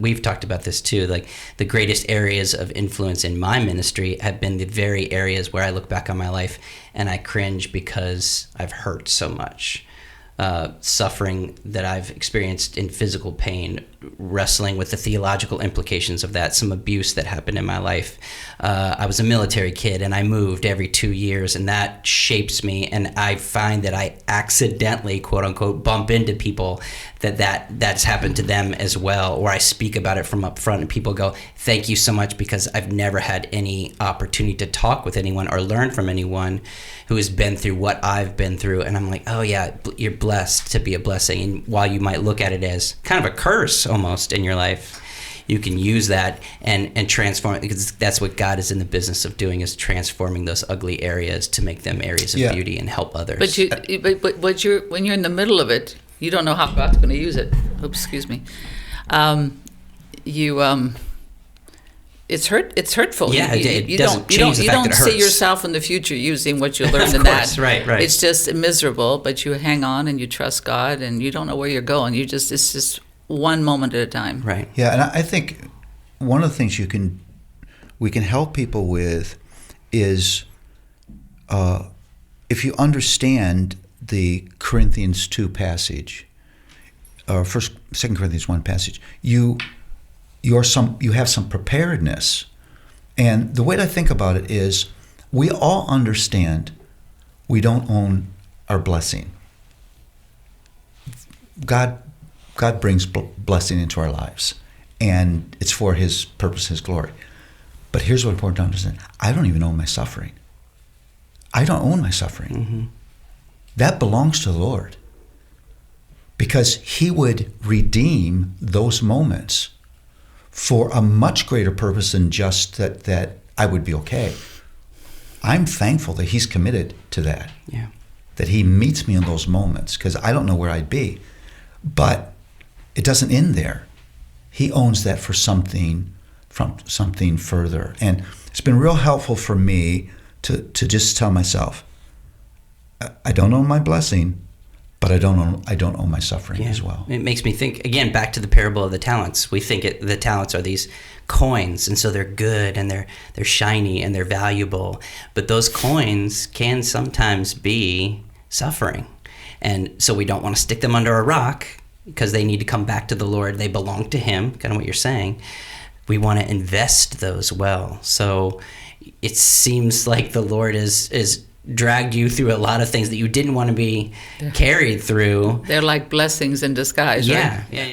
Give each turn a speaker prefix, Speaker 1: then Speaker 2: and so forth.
Speaker 1: We've talked about this too, like the greatest areas of influence in my ministry have been the very areas where I look back on my life and I cringe because I've hurt so much. Suffering that I've experienced in physical pain, wrestling with the theological implications of that, some abuse that happened in my life. I was a military kid and I moved every 2 years, and that shapes me, and I find that I accidentally, quote unquote, bump into people that's happened to them as well, or I speak about it from up front and people go, thank you so much, because I've never had any opportunity to talk with anyone or learn from anyone who has been through what I've been through. And I'm like, oh yeah, you're blessed to be a blessing. And while you might look at it as kind of a curse almost in your life, you can use that and transform it, because that's what God is in the business of doing, is transforming those ugly areas to make them areas of beauty and help others.
Speaker 2: But when you're in the middle of it, you don't know how God's going to use it. Oops, excuse me. It's hurtful.
Speaker 1: Yeah,
Speaker 2: you don't see yourself in the future using what you learned in that.
Speaker 1: Right.
Speaker 2: It's just miserable, but you hang on and you trust God, and you don't know where you're going. It's just one moment at a time.
Speaker 1: Right.
Speaker 3: Yeah, and I think one of the things we can help people with is if you understand the Corinthians 2 passage, or 2 Corinthians 1 passage, you have some preparedness. And the way to think about it is, we all understand we don't own our blessing. God brings blessing into our lives, and it's for His purpose, His glory. But here's what's important to understand. I don't even own my suffering. I don't own my suffering. Mm-hmm. That belongs to the Lord, because He would redeem those moments for a much greater purpose than just that I would be okay. I'm thankful that He's committed to that.
Speaker 1: Yeah.
Speaker 3: That He meets me in those moments, because I don't know where I'd be. But it doesn't end there. He owns that for something further. And it's been real helpful for me to just tell myself, I don't own my blessing, but I don't own my suffering as well.
Speaker 1: It makes me think, again, back to the parable of the talents. We think the talents are these coins, and so they're good and they're shiny and they're valuable. But those coins can sometimes be suffering. And so we don't want to stick them under a rock, because they need to come back to the Lord. They belong to Him, kind of what you're saying. We want to invest those well. So it seems like the Lord is dragged you through a lot of things that you didn't want to be carried through.
Speaker 2: They're like blessings in disguise, right?
Speaker 1: Yeah.